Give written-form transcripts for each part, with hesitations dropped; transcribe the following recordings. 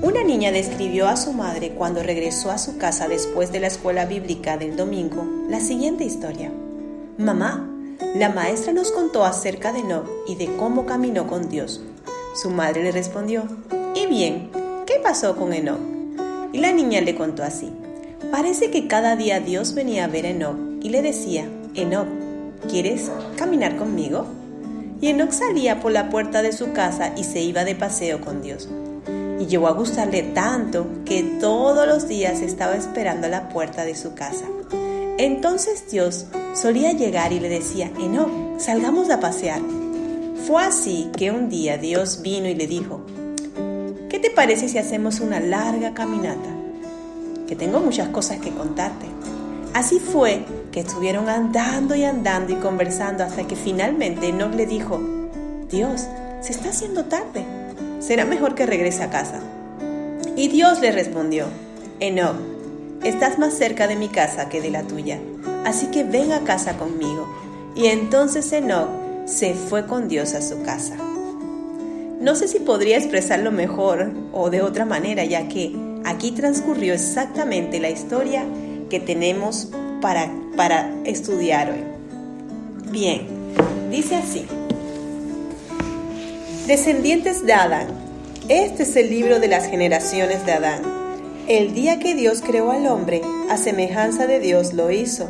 Una niña describió a su madre cuando regresó a su casa después de la escuela bíblica del domingo la siguiente historia. Mamá, la maestra nos contó acerca de Enoc y de cómo caminó con Dios. Su madre le respondió, ¿y bien, qué pasó con Enoc? Y la niña le contó así. Parece que cada día Dios venía a ver a Enoc y le decía, Enoc, ¿quieres caminar conmigo? Y Enoc salía por la puerta de su casa y se iba de paseo con Dios. Y llegó a gustarle tanto que todos los días estaba esperando a la puerta de su casa. Entonces Dios solía llegar y le decía, Enoc, salgamos a pasear. Fue así que un día Dios vino y le dijo, ¿qué te parece si hacemos una larga caminata? Que tengo muchas cosas que contarte. Así fue que estuvieron andando y conversando hasta que finalmente Enoc le dijo, Dios, se está haciendo tarde. Será mejor que regrese a casa. Y Dios le respondió, Enoc, estás más cerca de mi casa que de la tuya, así que ven a casa conmigo. Y entonces Enoc se fue con Dios a su casa. No sé si podría expresarlo mejor o de otra manera, ya que aquí transcurrió exactamente la historia que tenemos para estudiar hoy. Bien, dice así. Descendientes de Adán. Este es el libro de las generaciones de Adán. El día que Dios creó al hombre, a semejanza de Dios lo hizo.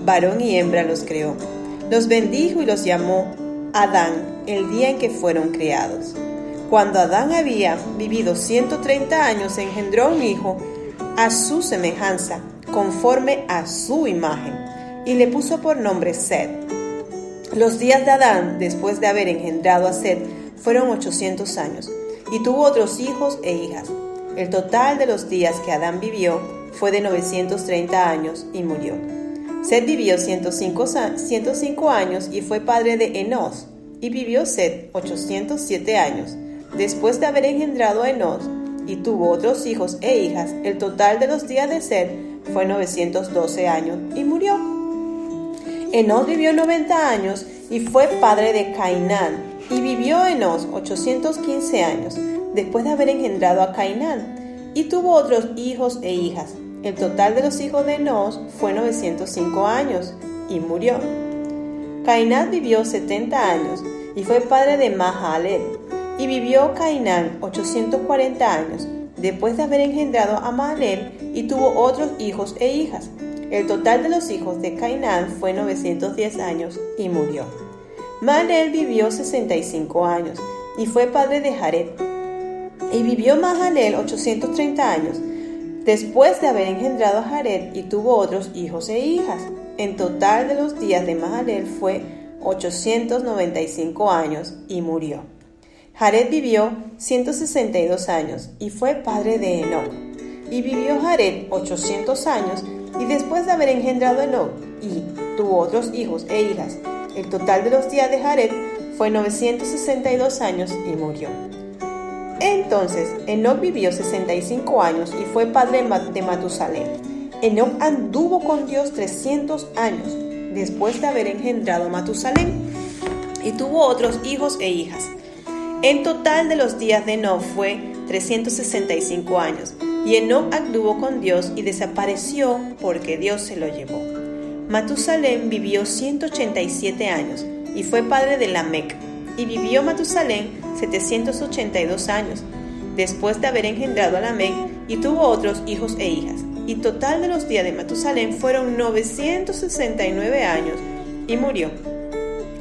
Varón y hembra los creó. Los bendijo y los llamó Adán el día en que fueron creados. Cuando Adán había vivido 130 años, engendró un hijo a su semejanza, conforme a su imagen, y le puso por nombre Set. Los días de Adán, después de haber engendrado a Set, fueron 800 años, y tuvo otros hijos e hijas. El total de los días que Adán vivió fue de 930 años y murió. Set vivió 105 años y fue padre de Enos, y vivió Set 807 años. Después de haber engendrado a Enos y tuvo otros hijos e hijas, el total de los días de Set fue 912 años y murió. Enos vivió 90 años y fue padre de Cainán, y vivió Enos 815 años, después de haber engendrado a Cainán, y tuvo otros hijos e hijas. El total de los hijos de Enos fue 905 años, y murió. Cainán vivió 70 años, y fue padre de Mahalaleel, y vivió Cainán 840 años, después de haber engendrado a Mahalaleel, y tuvo otros hijos e hijas. El total de los hijos de Cainán fue 910 años, y murió. Mahalaleel vivió 65 años, y fue padre de Jared. Y vivió Mahalaleel 830 años, después de haber engendrado a Jared, y tuvo otros hijos e hijas. En total de los días de Mahalaleel fue 895 años, y murió. Jared vivió 162 años, y fue padre de Enoc. Y vivió Jared 800 años, y después de haber engendrado a Enoc, y tuvo otros hijos e hijas. El total de los días de Jared fue 962 años y murió. Entonces, Enoc vivió 65 años y fue padre de Matusalén. Enoc anduvo con Dios 300 años después de haber engendrado a Matusalén y tuvo otros hijos e hijas. En total de los días de Enoc fue 365 años y Enoc anduvo con Dios y desapareció porque Dios se lo llevó. Matusalén vivió 187 años y fue padre de Lamec, y vivió Matusalén 782 años, después de haber engendrado a Lamec, y tuvo otros hijos e hijas. Y total de los días de Matusalén fueron 969 años, y murió.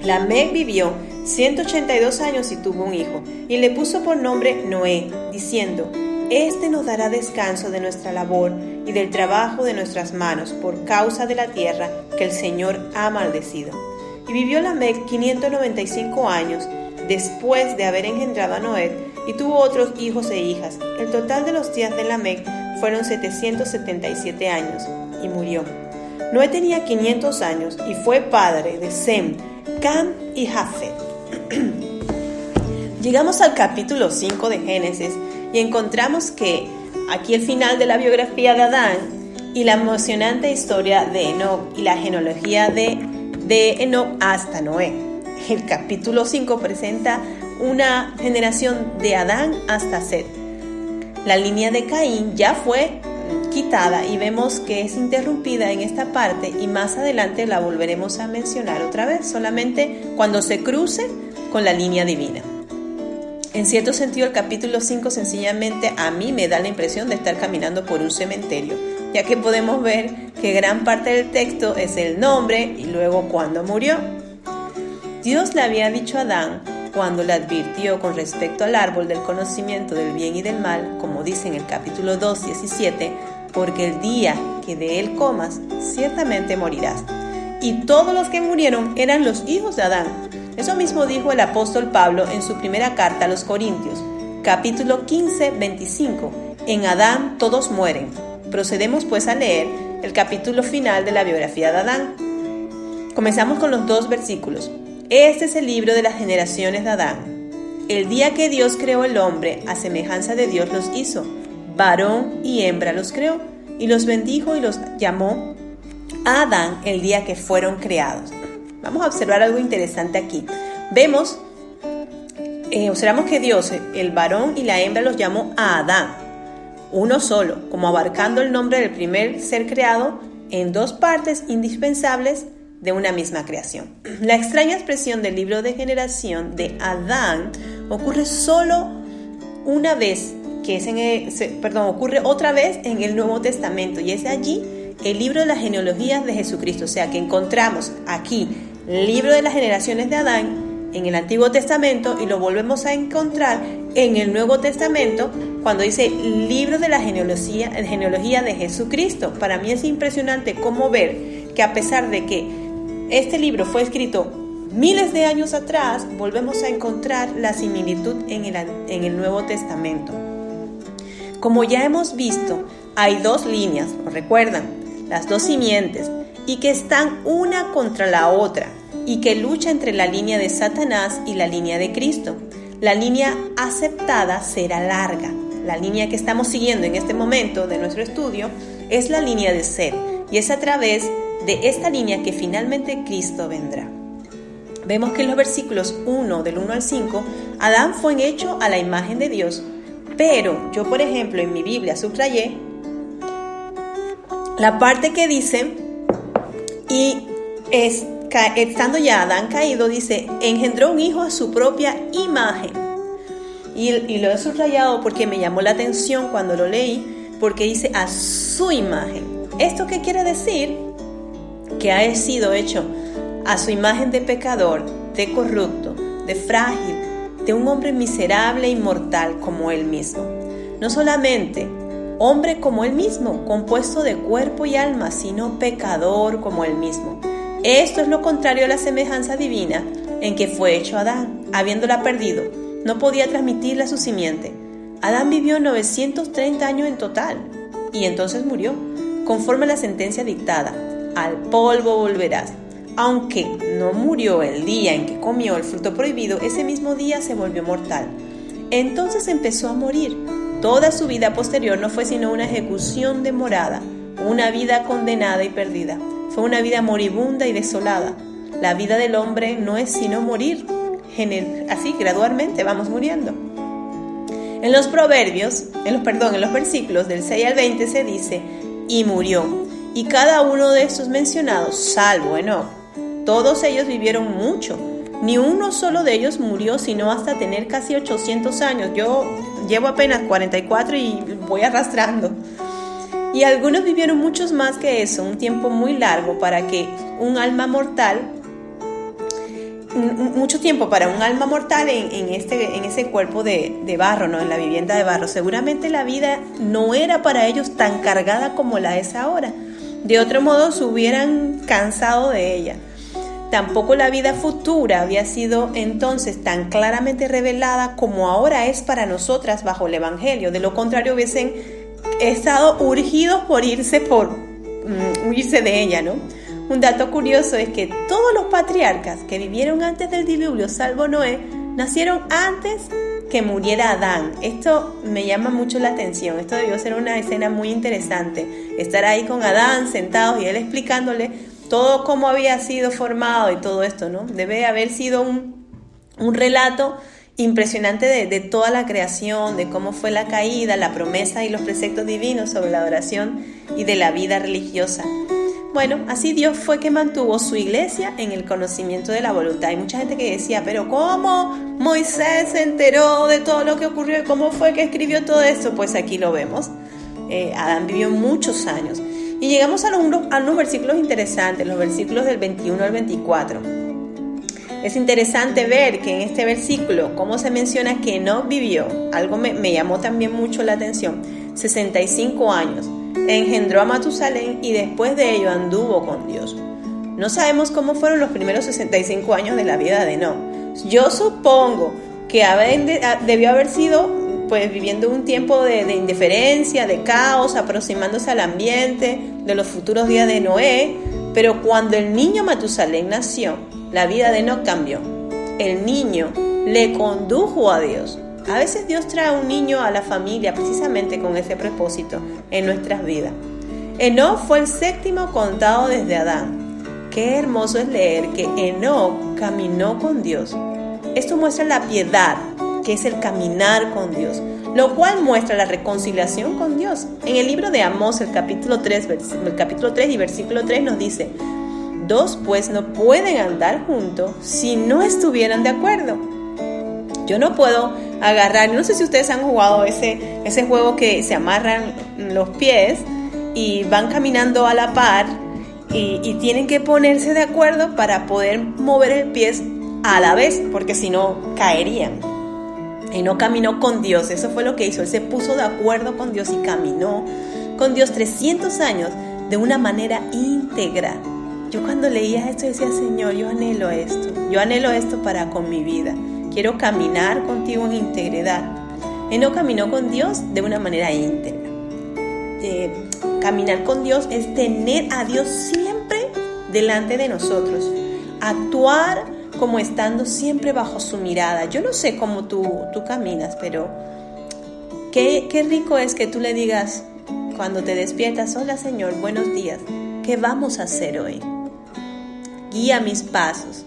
Lamec vivió 182 años y tuvo un hijo, y le puso por nombre Noé, diciendo: Este nos dará descanso de nuestra labor y del trabajo de nuestras manos por causa de la tierra que el Señor ha maldecido. Y vivió Lamec 595 años después de haber engendrado a Noé y tuvo otros hijos e hijas. El total de los días de Lamec fueron 777 años y murió. Noé tenía 500 años y fue padre de Sem, Cam y Jafet. Llegamos al capítulo 5 de Génesis y encontramos que aquí el final de la biografía de Adán y la emocionante historia de Enoc y la genealogía de Enoc hasta Noé. El capítulo 5 presenta una generación de Adán hasta Set. La línea de Caín ya fue quitada y vemos que es interrumpida en esta parte y más adelante la volveremos a mencionar otra vez, solamente cuando se cruce con la línea divina. En cierto sentido, el capítulo 5 sencillamente a mí me da la impresión de estar caminando por un cementerio, ya que podemos ver que gran parte del texto es el nombre y luego cuándo murió. Dios le había dicho a Adán, cuando le advirtió con respecto al árbol del conocimiento del bien y del mal, como dice en el capítulo 2, 17, porque el día que de él comas, ciertamente morirás. Y todos los que murieron eran los hijos de Adán. Eso mismo dijo el apóstol Pablo en su primera carta a los Corintios, capítulo 15, 25. En Adán todos mueren. Procedemos pues a leer el capítulo final de la biografía de Adán. Comenzamos con los 2 versículos. Este es el libro de las generaciones de Adán. El día que Dios creó el hombre, a semejanza de Dios los hizo. Varón y hembra los creó, y los bendijo y los llamó a Adán el día que fueron creados. Vamos a observar algo interesante aquí. Observamos que Dios, el varón y la hembra, los llamó a Adán, uno solo, como abarcando el nombre del primer ser creado en 2 partes indispensables de una misma creación. La extraña expresión del libro de generación de Adán ocurre solo una vez, ocurre otra vez en el Nuevo Testamento, y es allí el libro de las genealogías de Jesucristo. O sea que encontramos aquí el libro de las generaciones de Adán en el Antiguo Testamento y lo volvemos a encontrar en el Nuevo Testamento cuando dice libro de la genealogía de Jesucristo. Para mí es impresionante cómo ver que a pesar de que este libro fue escrito miles de años atrás, volvemos a encontrar la similitud en el Nuevo Testamento. Como ya hemos visto, hay 2 líneas, ¿lo recuerdan? Las 2 simientes, y que están una contra la otra, y que lucha entre la línea de Satanás y la línea de Cristo. La línea aceptada será larga. La línea que estamos siguiendo en este momento de nuestro estudio es la línea de Seth, y es a través de esta línea que finalmente Cristo vendrá. Vemos que en los versículos del 1 al 5, Adán fue hecho a la imagen de Dios, pero yo, por ejemplo, en mi Biblia subrayé la parte que dice, estando ya Adán caído, dice, engendró un hijo a su propia imagen. Y lo he subrayado porque me llamó la atención cuando lo leí, porque dice a su imagen. ¿Esto qué quiere decir? Que ha sido hecho a su imagen de pecador, de corrupto, de frágil, de un hombre miserable y mortal como él mismo. No solamente hombre como él mismo, compuesto de cuerpo y alma, sino pecador como él mismo. Esto es lo contrario a la semejanza divina en que fue hecho Adán, habiéndola perdido. No podía transmitirla a su simiente. Adán vivió 930 años en total y entonces murió, conforme a la sentencia dictada. Al polvo volverás. Aunque no murió el día en que comió el fruto prohibido, ese mismo día se volvió mortal. Entonces empezó a morir. Toda su vida posterior no fue sino una ejecución demorada, una vida condenada y perdida. Fue una vida moribunda y desolada. La vida del hombre no es sino morir. Así, gradualmente vamos muriendo. En los versículos del 6 al 20 se dice, y murió. Y cada uno de estos mencionados, salvo Enoc, todos ellos vivieron mucho. Ni uno solo de ellos murió, sino hasta tener casi 800 años. Yo llevo apenas 44 y voy arrastrando. Y algunos vivieron muchos más que eso, un tiempo muy largo para que un alma mortal, mucho tiempo para un alma mortal en ese cuerpo de barro, ¿no? En la vivienda de barro. Seguramente la vida no era para ellos tan cargada como la es ahora. De otro modo se hubieran cansado de ella. Tampoco la vida futura había sido entonces tan claramente revelada como ahora es para nosotras bajo el Evangelio. De lo contrario hubiesen estado urgidos por irse de ella, ¿no? Un dato curioso es que todos los patriarcas que vivieron antes del diluvio, salvo Noé, nacieron antes que muriera Adán. Esto me llama mucho la atención. Esto debió ser una escena muy interesante. Estar ahí con Adán sentados y él explicándole todo cómo había sido formado y todo esto, ¿no? Debe haber sido un relato impresionante de toda la creación, de cómo fue la caída, la promesa y los preceptos divinos sobre la adoración y de la vida religiosa. Bueno, así Dios fue que mantuvo su iglesia en el conocimiento de la voluntad. Hay mucha gente que decía, pero ¿cómo Moisés se enteró de todo lo que ocurrió y cómo fue que escribió todo esto? Pues aquí lo vemos. Adán vivió muchos años. Y llegamos a unos versículos interesantes, los versículos del 21 al 24. Es interesante ver que en este versículo, cómo se menciona que Enoc vivió, algo me llamó también mucho la atención, 65 años. Engendró a Matusalén y después de ello anduvo con Dios. No sabemos cómo fueron los primeros 65 años de la vida de Enoc. Yo supongo que debió haber sido pues viviendo un tiempo de indiferencia, de caos, aproximándose al ambiente, de los futuros días de Noé. Pero cuando el niño Matusalén nació, la vida de Enoc cambió. El niño le condujo a Dios. A veces Dios trae un niño a la familia precisamente con ese propósito en nuestras vidas. Enoc fue el 7º contado desde Adán. Qué hermoso es leer que Enoc caminó con Dios. Esto muestra la piedad, que es el caminar con Dios, lo cual muestra la reconciliación con Dios. En el libro de Amós, el capítulo 3 y versículo 3 nos dice: dos pues no pueden andar juntos si no estuvieran de acuerdo. Yo no puedo agarrar, no sé si ustedes han jugado ese juego que se amarran los pies y van caminando a la par y tienen que ponerse de acuerdo para poder mover el pie a la vez, porque si no caerían. Y no caminó con Dios, eso fue lo que hizo. Él se puso de acuerdo con Dios y caminó con Dios 300 años de una manera íntegra. Yo cuando leía esto decía, Señor, yo anhelo esto para con mi vida. Quiero caminar contigo en integridad. Él no caminó con Dios de una manera íntegra. Caminar con Dios es tener a Dios siempre delante de nosotros. Actuar como estando siempre bajo su mirada. Yo no sé cómo tú caminas, pero qué rico es que tú le digas cuando te despiertas: hola Señor, buenos días. ¿Qué vamos a hacer hoy? Guía mis pasos.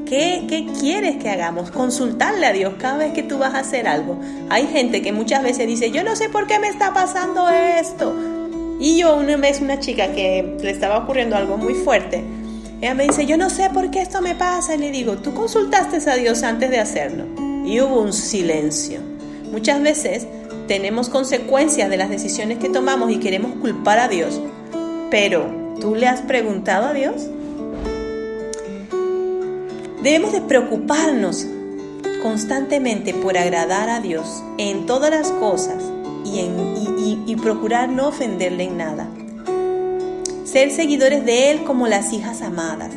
¿Qué quieres que hagamos? Consultarle a Dios cada vez que tú vas a hacer algo. Hay gente que muchas veces dice, yo no sé por qué me está pasando esto. Y yo una vez, una chica que le estaba ocurriendo algo muy fuerte, ella me dice, yo no sé por qué esto me pasa. Y le digo, ¿tú consultaste a Dios antes de hacerlo? Y hubo un silencio. Muchas veces tenemos consecuencias de las decisiones que tomamos y queremos culpar a Dios. Pero, ¿tú le has preguntado a Dios? Debemos de preocuparnos constantemente por agradar a Dios en todas las cosas y procurar no ofenderle en nada. Ser seguidores de Él como las hijas amadas.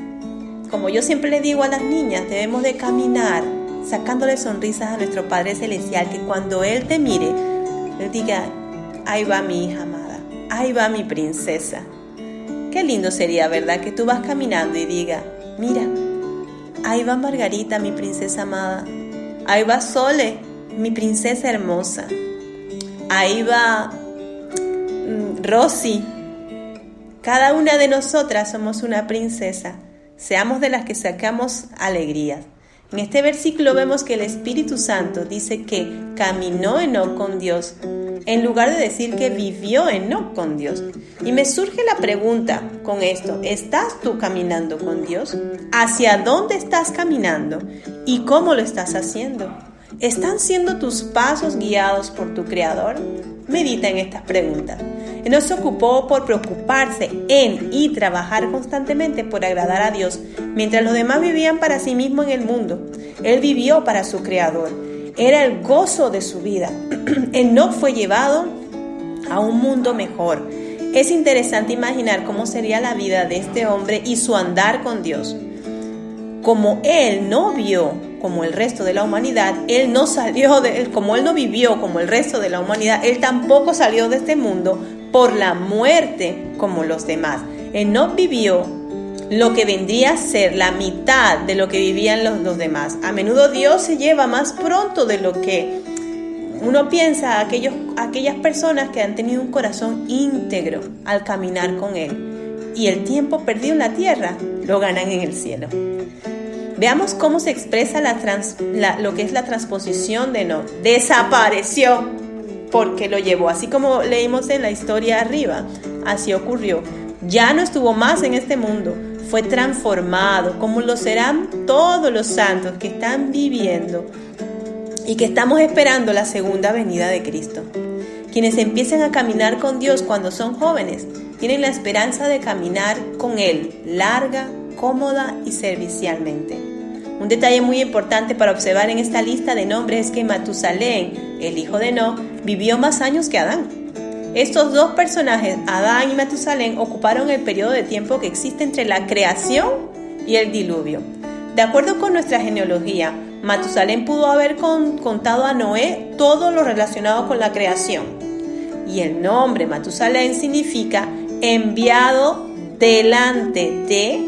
Como yo siempre le digo a las niñas, debemos de caminar sacándole sonrisas a nuestro Padre Celestial, que cuando Él te mire, Él diga, ahí va mi hija amada, ahí va mi princesa. Qué lindo sería, ¿verdad? Que tú vas caminando y diga, mira, ahí va Margarita, mi princesa amada. Ahí va Sole, mi princesa hermosa. Ahí va Rosy. Cada una de nosotras somos una princesa. Seamos de las que sacamos alegrías. En este versículo vemos que el Espíritu Santo dice que caminó Enoc con Dios, en lugar de decir que vivió Enoc con Dios. Y me surge la pregunta con esto, ¿estás tú caminando con Dios? ¿Hacia dónde estás caminando? ¿Y cómo lo estás haciendo? ¿Están siendo tus pasos guiados por tu Creador? Medita en estas preguntas. Enoc se ocupó por preocuparse en y trabajar constantemente por agradar a Dios, mientras los demás vivían para sí mismos en el mundo. Él vivió para su Creador. Era el gozo de su vida. Enoc fue llevado a un mundo mejor. Es interesante imaginar cómo sería la vida de este hombre y su andar con Dios. Como él no vio como el resto de la humanidad, como él no vivió como el resto de la humanidad, él tampoco salió de este mundo por la muerte como los demás. Enoc vivió lo que vendría a ser la mitad de lo que vivían los demás. A menudo Dios se lleva más pronto de lo que uno piensa a aquellas personas que han tenido un corazón íntegro al caminar con Él. Y el tiempo perdido en la tierra lo ganan en el cielo. Veamos cómo se expresa lo que es la transposición de Enoc. Desapareció porque lo llevó, así como leímos en la historia arriba, así ocurrió. Ya no estuvo más en este mundo, fue transformado, como lo serán todos los santos que están viviendo y que estamos esperando la segunda venida de Cristo. Quienes empiezan a caminar con Dios cuando son jóvenes, tienen la esperanza de caminar con Él, larga, cómoda y servicialmente. Un detalle muy importante para observar en esta lista de nombres es que Matusalén, el hijo de Enoc, vivió más años que Adán. Estos dos personajes, Adán y Matusalén, ocuparon el periodo de tiempo que existe entre la creación y el diluvio. De acuerdo con nuestra genealogía, Matusalén pudo haber contado a Noé todo lo relacionado con la creación. Y el nombre Matusalén significa enviado delante de,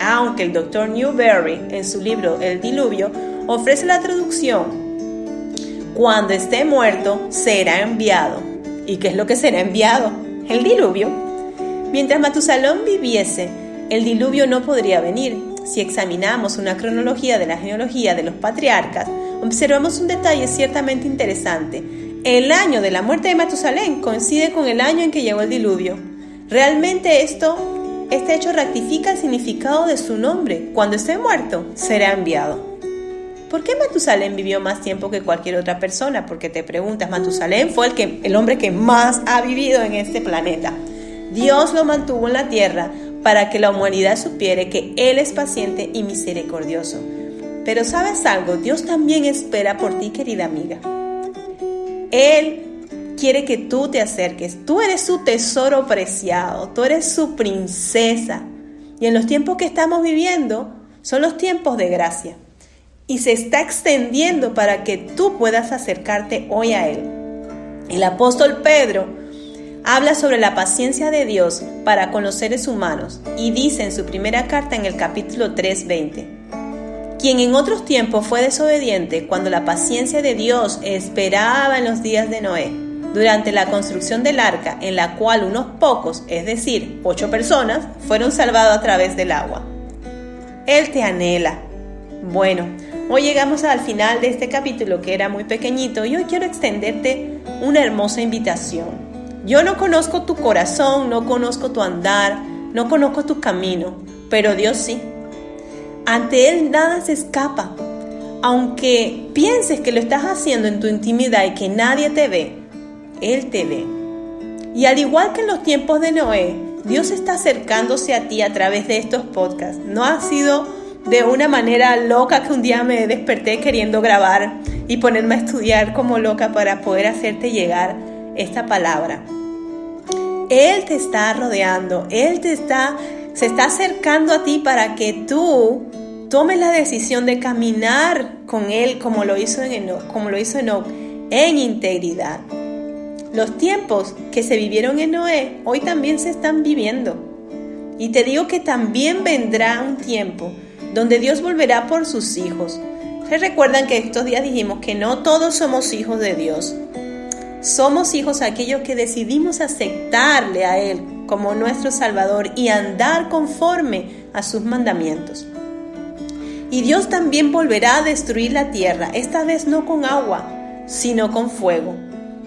aunque el Dr. Newberry en su libro El Diluvio ofrece la traducción: cuando esté muerto será enviado. ¿Y qué es lo que será enviado? El diluvio. Mientras Matusalén viviese, el diluvio no podría venir. Si examinamos una cronología de la genealogía de los patriarcas, observamos un detalle ciertamente interesante. El año de la muerte de Matusalén coincide con el año en que llegó el diluvio. Realmente este hecho rectifica el significado de su nombre. Cuando esté muerto, será enviado. ¿Por qué Matusalén vivió más tiempo que cualquier otra persona? Porque te preguntas, Matusalén fue el hombre que más ha vivido en este planeta. Dios lo mantuvo en la tierra para que la humanidad supiera que Él es paciente y misericordioso. Pero ¿sabes algo? Dios también espera por ti, querida amiga. Él quiere que tú te acerques. Tú eres su tesoro preciado, tú eres su princesa. Y en los tiempos que estamos viviendo son los tiempos de gracia. Y se está extendiendo para que tú puedas acercarte hoy a Él. El apóstol Pedro habla sobre la paciencia de Dios para con los seres humanos y dice en su primera carta en el capítulo 3:20: quien en otros tiempos fue desobediente cuando la paciencia de Dios esperaba en los días de Noé, durante la construcción del arca, en la cual unos pocos, es decir, 8 personas, fueron salvados a través del agua. Él te anhela. Bueno, hoy llegamos al final de este capítulo que era muy pequeñito y hoy quiero extenderte una hermosa invitación. Yo no conozco tu corazón, no conozco tu andar, no conozco tu camino, pero Dios sí. Ante Él nada se escapa. Aunque pienses que lo estás haciendo en tu intimidad y que nadie te ve, Él te ve. Y al igual que en los tiempos de Noé, Dios está acercándose a ti a través de estos podcasts. No ha sido de una manera loca que un día me desperté queriendo grabar y ponerme a estudiar como loca para poder hacerte llegar esta palabra. Él te está rodeando, Él se está acercando a ti para que tú tomes la decisión de caminar con Él como lo hizo Enoc, en integridad. Los tiempos que se vivieron en Noé hoy también se están viviendo. Y te digo que también vendrá un tiempo donde Dios volverá por sus hijos. ¿Se recuerdan que estos días dijimos que no todos somos hijos de Dios? Somos hijos aquellos que decidimos aceptarle a Él como nuestro Salvador y andar conforme a sus mandamientos. Y Dios también volverá a destruir la tierra, esta vez no con agua, sino con fuego.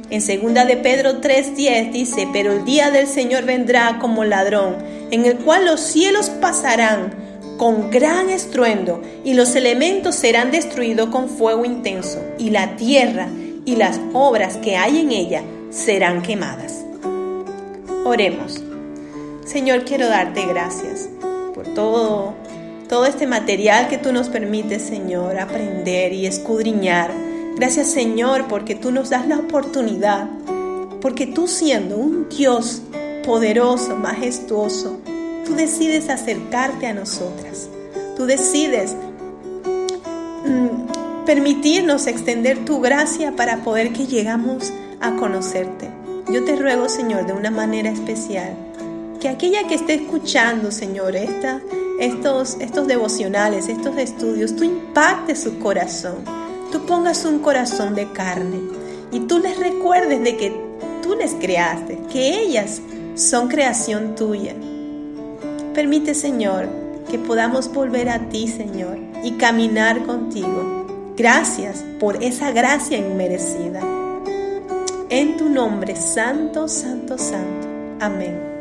En 2 de Pedro 3:10 dice: pero el día del Señor vendrá como ladrón, en el cual los cielos pasarán con gran estruendo, y los elementos serán destruidos con fuego intenso, y la tierra y las obras que hay en ella serán quemadas. Oremos. Señor, quiero darte gracias por todo este material que tú nos permites, Señor, aprender y escudriñar. Gracias, Señor, porque tú nos das la oportunidad, porque tú, siendo un Dios poderoso, majestuoso, tú decides acercarte a nosotras. Tú decides permitirnos extender tu gracia para poder que llegamos a conocerte. Yo te ruego, Señor, de una manera especial, que aquella que esté escuchando, Señor, estos devocionales, estos estudios, tú impactes su corazón, tú pongas un corazón de carne y tú les recuerdes de que tú les creaste, que ellas son creación tuya. Permite, Señor, que podamos volver a ti, Señor, y caminar contigo. Gracias por esa gracia inmerecida. En tu nombre, santo, santo, santo. Amén.